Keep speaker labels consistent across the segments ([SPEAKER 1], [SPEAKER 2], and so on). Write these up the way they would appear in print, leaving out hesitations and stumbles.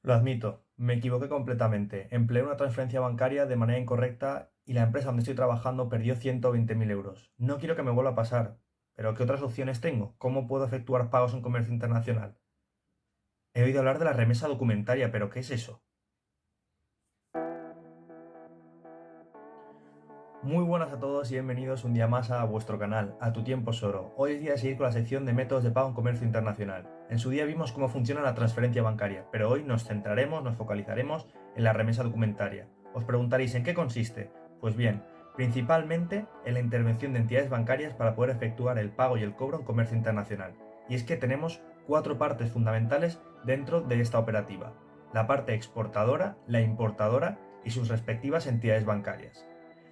[SPEAKER 1] Lo admito, me equivoqué completamente. Empleé una transferencia bancaria de manera incorrecta y la empresa donde estoy trabajando perdió 120.000 euros. No quiero que me vuelva a pasar. Pero ¿qué otras opciones tengo? ¿Cómo puedo efectuar pagos en comercio internacional? He oído hablar de la remesa documentaria, pero ¿qué es eso? Muy buenas a todos y bienvenidos un día más a vuestro canal, A Tu Tiempo es Oro. Hoy es día de seguir con la sección de métodos de pago en comercio internacional. En su día vimos cómo funciona la transferencia bancaria, pero hoy nos focalizaremos en la remesa documentaria. Os preguntaréis ¿en qué consiste? Pues bien, principalmente en la intervención de entidades bancarias para poder efectuar el pago y el cobro en comercio internacional. Y es que tenemos cuatro partes fundamentales dentro de esta operativa: la parte exportadora, la importadora y sus respectivas entidades bancarias.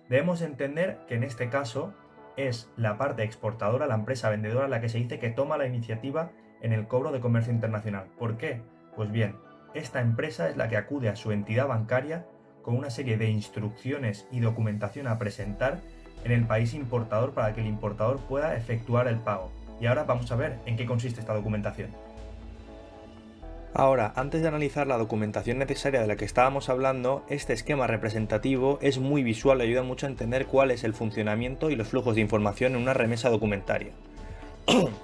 [SPEAKER 1] Debemos entender que en este caso es la parte exportadora, la empresa vendedora, la que se dice que toma la iniciativa en el cobro de comercio internacional. ¿Por qué? Pues bien, esta empresa es la que acude a su entidad bancaria con una serie de instrucciones y documentación a presentar en el país importador para que el importador pueda efectuar el pago. Y ahora vamos a ver en qué consiste esta documentación. Ahora, antes de analizar la documentación necesaria de la que estábamos hablando, este esquema representativo es muy visual y ayuda mucho a entender cuál es el funcionamiento y los flujos de información en una remesa documentaria.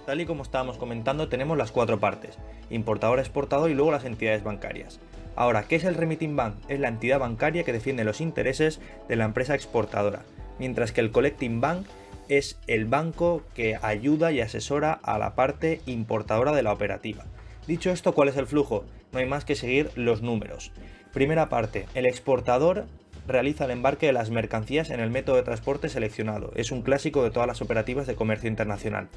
[SPEAKER 1] Tal y como estábamos comentando, tenemos las cuatro partes: importador, exportador y luego las entidades bancarias. Ahora, ¿qué es el Remitting Bank? Es la entidad bancaria que defiende los intereses de la empresa exportadora, mientras que el Collecting Bank es el banco que ayuda y asesora a la parte importadora de la operativa. Dicho esto, ¿cuál es el flujo? No hay más que seguir los números. Primera parte: el exportador realiza el embarque de las mercancías en el método de transporte seleccionado. Es un clásico de todas las operativas de comercio internacional.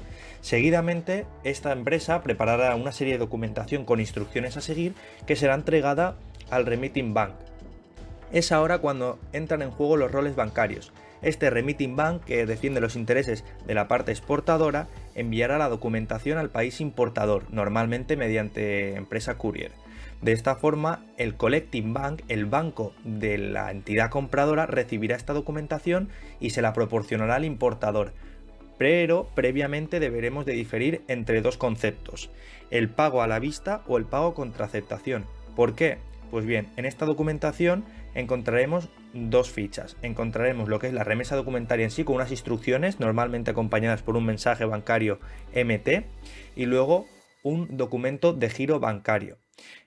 [SPEAKER 1] Seguidamente, esta empresa preparará una serie de documentación con instrucciones a seguir que será entregada al Remitting Bank. Es ahora cuando entran en juego los roles bancarios. Este Remitting Bank, que defiende los intereses de la parte exportadora, enviará la documentación al país importador, normalmente mediante empresa courier. De esta forma, el Collecting Bank, el banco de la entidad compradora, recibirá esta documentación y se la proporcionará al importador. Pero previamente deberemos de diferir entre dos conceptos: el pago a la vista o el pago contra aceptación. ¿Por qué? Pues bien, en esta documentación encontraremos dos fichas. Encontraremos lo que es la remesa documentaria en sí, con unas instrucciones normalmente acompañadas por un mensaje bancario MT, y luego un documento de giro bancario.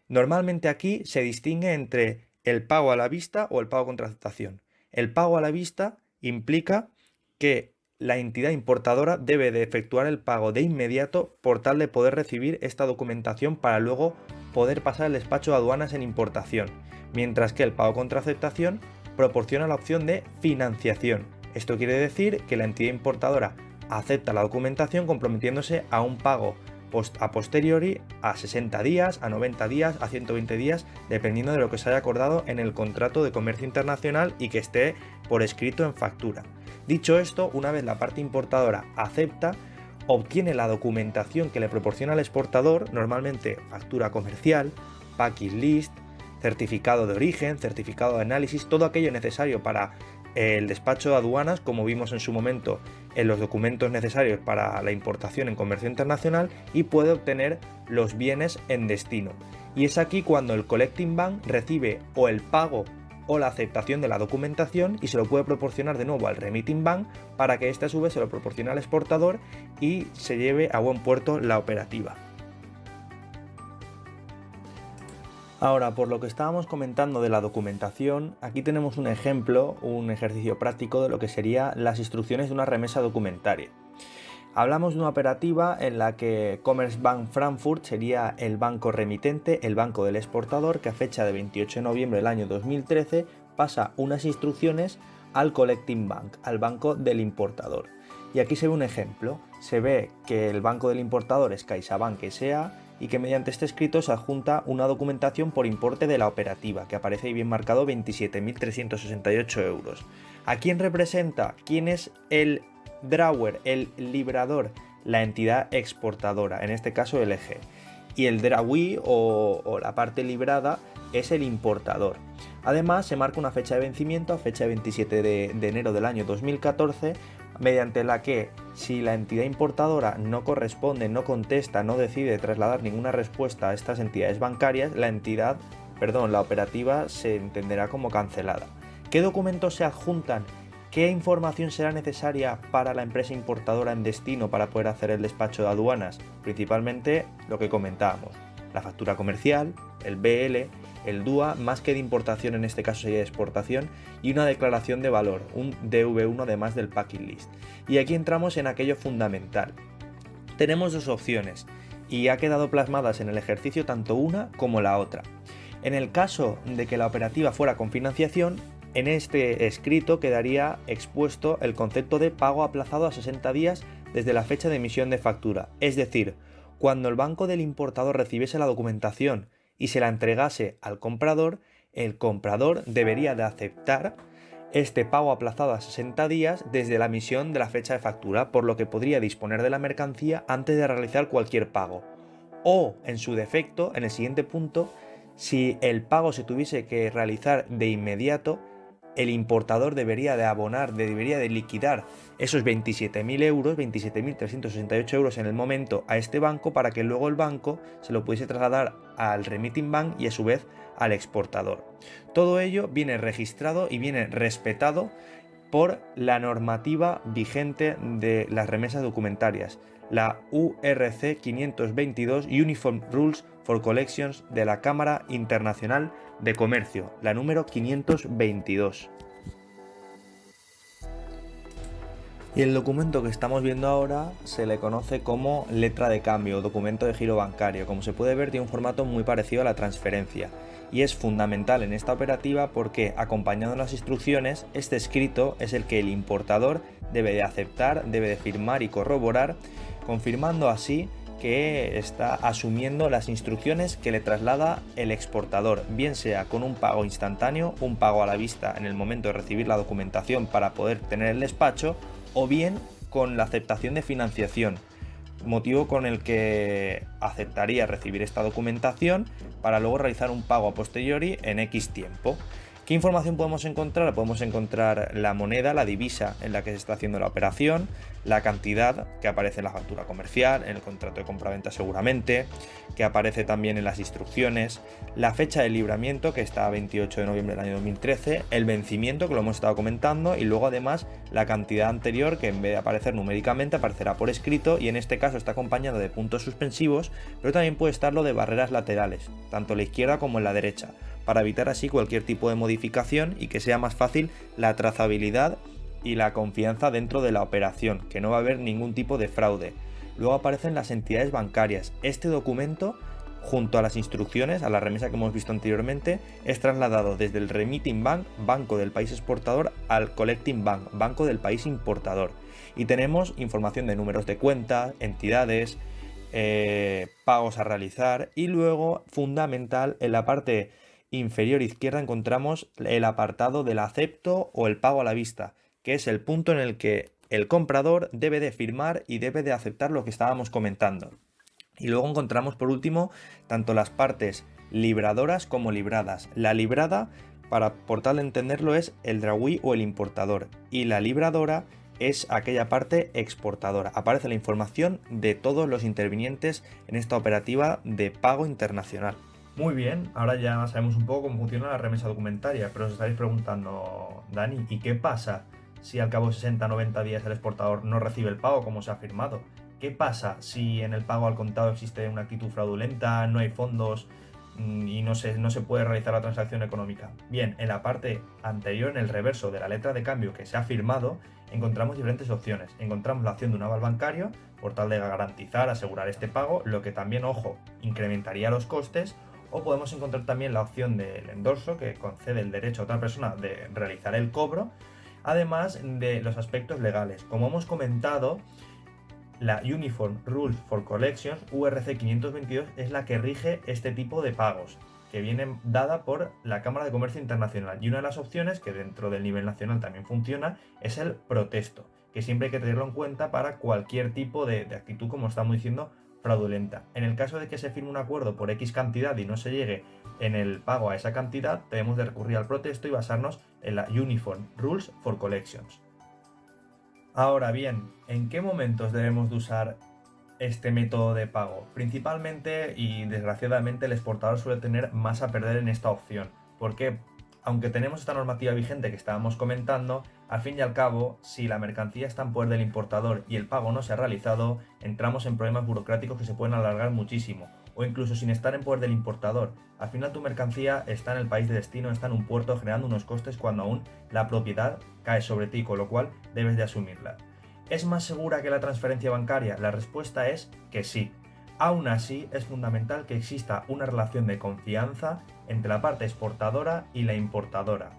[SPEAKER 1] Normalmente aquí se distingue entre el pago a la vista o el pago contra aceptación. El pago a la vista implica que la entidad importadora debe de efectuar el pago de inmediato por tal de poder recibir esta documentación para luego poder pasar el despacho de aduanas en importación, mientras que el pago contra aceptación proporciona la opción de financiación. Esto quiere decir que la entidad importadora acepta la documentación comprometiéndose a un pago a posteriori a 60 días, a 90 días, a 120 días, dependiendo de lo que se haya acordado en el contrato de comercio internacional y que esté por escrito en factura. Dicho esto, una vez la parte importadora acepta, obtiene la documentación que le proporciona el exportador, normalmente factura comercial, packing list, certificado de origen, certificado de análisis, todo aquello necesario para el despacho de aduanas, como vimos en su momento en los documentos necesarios para la importación en comercio internacional, y puede obtener los bienes en destino. Y es aquí cuando el Collecting Bank recibe o el pago o la aceptación de la documentación y se lo puede proporcionar de nuevo al Remitting Bank para que éste a su vez se lo proporcione al exportador y se lleve a buen puerto la operativa. Ahora, por lo que estábamos comentando de la documentación, aquí tenemos un ejemplo, un ejercicio práctico de lo que serían las instrucciones de una remesa documentaria. Hablamos de una operativa en la que Commerzbank Frankfurt sería el banco remitente, el banco del exportador, que a fecha de 28 de noviembre del año 2013 pasa unas instrucciones al Collecting Bank, al banco del importador. Y aquí se ve un ejemplo. Se ve que el banco del importador es CaixaBank S.A. y que mediante este escrito se adjunta una documentación por importe de la operativa, que aparece ahí bien marcado 27.368 euros. ¿A quién representa? ¿Quién es el drawer, el librador? La entidad exportadora, en este caso LG. Y el drawee o la parte librada es el importador. Además, se marca una fecha de vencimiento a fecha de 27 de enero del año 2014, mediante la que, si la entidad importadora no corresponde, no contesta, no decide trasladar ninguna respuesta a estas entidades bancarias, la entidad la operativa se entenderá como cancelada. ¿Qué documentos se adjuntan? ¿Qué información será necesaria para la empresa importadora en destino para poder hacer el despacho de aduanas? Principalmente lo que comentábamos, la factura comercial, el BL, el DUA, más que de importación en este caso sería de exportación, y una declaración de valor, un DV1 además del packing list. Y aquí entramos en aquello fundamental. Tenemos dos opciones y ha quedado plasmadas en el ejercicio tanto una como la otra. En el caso de que la operativa fuera con financiación, en este escrito quedaría expuesto el concepto de pago aplazado a 60 días desde la fecha de emisión de factura. Es decir, cuando el banco del importador recibiese la documentación y se la entregase al comprador, el comprador debería de aceptar este pago aplazado a 60 días desde la emisión de la fecha de factura, por lo que podría disponer de la mercancía antes de realizar cualquier pago. O, en su defecto, en el siguiente punto, si el pago se tuviese que realizar de inmediato, el importador debería de liquidar esos 27.000 euros, 27.368 euros en el momento a este banco para que luego el banco se lo pudiese trasladar al remitting bank y a su vez al exportador. Todo ello viene registrado y viene respetado por la normativa vigente de las remesas documentarias, la URC 522 Uniform Rules for Collections de la Cámara Internacional de Comercio, la número 522. Y el documento que estamos viendo ahora se le conoce como letra de cambio o documento de giro bancario. Como se puede ver, tiene un formato muy parecido a la transferencia y es fundamental en esta operativa porque, acompañado de las instrucciones, este escrito es el que el importador debe de aceptar, debe de firmar y corroborar, confirmando así que está asumiendo las instrucciones que le traslada el exportador, bien sea con un pago instantáneo, un pago a la vista en el momento de recibir la documentación para poder tener el despacho, o bien con la aceptación de financiación, motivo con el que aceptaría recibir esta documentación para luego realizar un pago a posteriori en X tiempo. ¿Qué información podemos encontrar? Podemos encontrar la moneda, la divisa en la que se está haciendo la operación, la cantidad que aparece en la factura comercial, en el contrato de compraventa seguramente, que aparece también en las instrucciones, la fecha de libramiento, que está a 28 de noviembre del año 2013, el vencimiento, que lo hemos estado comentando, y luego además la cantidad anterior, que en vez de aparecer numéricamente aparecerá por escrito, y en este caso está acompañado de puntos suspensivos, pero también puede estarlo de barreras laterales, tanto en la izquierda como en la derecha, para evitar así cualquier tipo de modificación y que sea más fácil la trazabilidad y la confianza dentro de la operación, que no va a haber ningún tipo de fraude. Luego aparecen las entidades bancarias. Este documento, junto a las instrucciones, a la remesa que hemos visto anteriormente, es trasladado desde el remitting bank, banco del país exportador, al collecting bank, banco del país importador. Y tenemos información de números de cuenta, entidades, pagos a realizar, y luego, fundamental, en la parte inferior izquierda encontramos el apartado del acepto o el pago a la vista, que es el punto en el que el comprador debe de firmar y debe de aceptar lo que estábamos comentando. Y luego encontramos por último tanto las partes libradoras como libradas. La librada, por tal de entenderlo, es el dragüí o el importador, y la libradora es aquella parte exportadora. Aparece la información de todos los intervinientes en esta operativa de pago internacional. Muy bien, ahora ya sabemos un poco cómo funciona la remesa documentaria, pero os estaréis preguntando, Dani, ¿y qué pasa si al cabo de 60-90 días el exportador no recibe el pago como se ha firmado? ¿Qué pasa si en el pago al contado existe una actitud fraudulenta, no hay fondos y no se puede realizar la transacción económica? Bien, en la parte anterior, en el reverso de la letra de cambio que se ha firmado, encontramos diferentes opciones. Encontramos la opción de un aval bancario, por tal de garantizar, asegurar este pago, lo que también, ojo, incrementaría los costes. O podemos encontrar también la opción del endorso, que concede el derecho a otra persona de realizar el cobro, además de los aspectos legales. Como hemos comentado, la Uniform Rules for Collections, URC 522, es la que rige este tipo de pagos, que viene dada por la Cámara de Comercio Internacional. Y una de las opciones, que dentro del nivel nacional también funciona, es el protesto, que siempre hay que tenerlo en cuenta para cualquier tipo de actitud, como estamos diciendo, fraudulenta. En el caso de que se firme un acuerdo por X cantidad y no se llegue en el pago a esa cantidad, debemos de recurrir al protesto y basarnos en la Uniform Rules for Collections. Ahora bien, ¿en qué momentos debemos de usar este método de pago? Principalmente y desgraciadamente el exportador suele tener más a perder en esta opción, porque aunque tenemos esta normativa vigente que estábamos comentando, al fin y al cabo, si la mercancía está en poder del importador y el pago no se ha realizado, entramos en problemas burocráticos que se pueden alargar muchísimo, o incluso sin estar en poder del importador. Al final tu mercancía está en el país de destino, está en un puerto generando unos costes cuando aún la propiedad cae sobre ti, con lo cual debes de asumirla. ¿Es más segura que la transferencia bancaria? La respuesta es que sí. Aún así, es fundamental que exista una relación de confianza entre la parte exportadora y la importadora.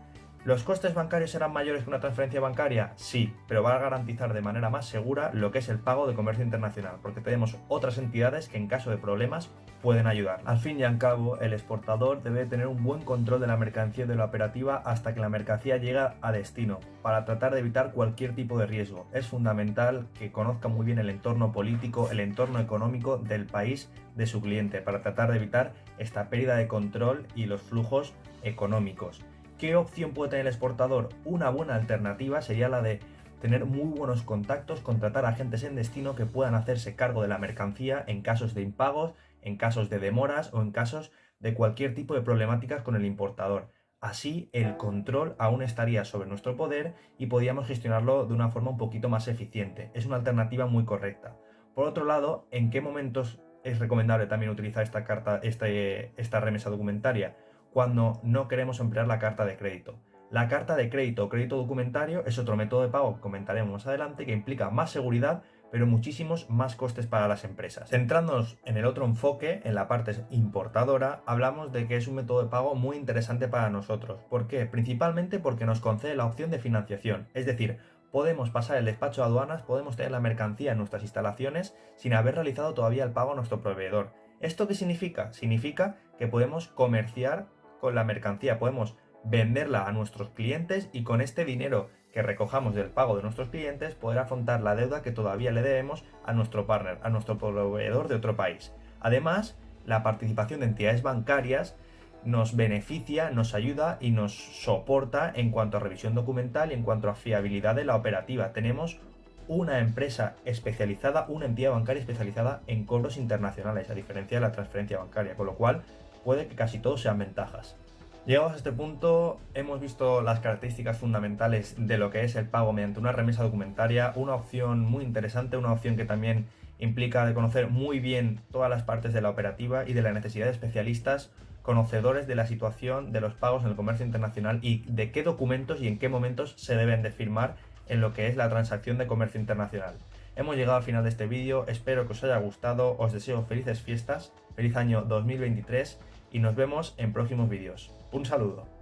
[SPEAKER 1] ¿Los costes bancarios serán mayores que una transferencia bancaria? Sí, pero va a garantizar de manera más segura lo que es el pago de comercio internacional, porque tenemos otras entidades que en caso de problemas pueden ayudar. Al fin y al cabo, el exportador debe tener un buen control de la mercancía y de la operativa hasta que la mercancía llega a destino, para tratar de evitar cualquier tipo de riesgo. Es fundamental que conozca muy bien el entorno político, el entorno económico del país de su cliente, para tratar de evitar esta pérdida de control y los flujos económicos. ¿Qué opción puede tener el exportador? Una buena alternativa sería la de tener muy buenos contactos, contratar agentes en destino que puedan hacerse cargo de la mercancía en casos de impagos, en casos de demoras o en casos de cualquier tipo de problemáticas con el importador. Así el control aún estaría sobre nuestro poder y podíamos gestionarlo de una forma un poquito más eficiente. Es una alternativa muy correcta. Por otro lado, ¿en qué momentos es recomendable también utilizar esta remesa documentaria? Cuando no queremos emplear la carta de crédito. La carta de crédito o crédito documentario es otro método de pago que comentaremos más adelante, que implica más seguridad pero muchísimos más costes para las empresas. Centrándonos en el otro enfoque, en la parte importadora, hablamos de que es un método de pago muy interesante para nosotros. ¿Por qué? Principalmente porque nos concede la opción de financiación, es decir, podemos pasar el despacho de aduanas, podemos tener la mercancía en nuestras instalaciones sin haber realizado todavía el pago a nuestro proveedor. ¿Esto qué significa? Significa que podemos comerciar con la mercancía, podemos venderla a nuestros clientes y con este dinero que recojamos del pago de nuestros clientes poder afrontar la deuda que todavía le debemos a nuestro partner, a nuestro proveedor de otro país. Además, la participación de entidades bancarias nos beneficia, nos ayuda y nos soporta en cuanto a revisión documental y en cuanto a fiabilidad de la operativa. Tenemos una empresa especializada, una entidad bancaria especializada en cobros internacionales, a diferencia de la transferencia bancaria, con lo cual puede que casi todos sean ventajas. Llegados a este punto, hemos visto las características fundamentales de lo que es el pago mediante una remesa documentaria, una opción muy interesante, una opción que también implica de conocer muy bien todas las partes de la operativa y de la necesidad de especialistas conocedores de la situación de los pagos en el comercio internacional y de qué documentos y en qué momentos se deben de firmar en lo que es la transacción de comercio internacional. Hemos llegado al final de este vídeo, espero que os haya gustado, os deseo felices fiestas, feliz año 2023 y nos vemos en próximos vídeos. Un saludo.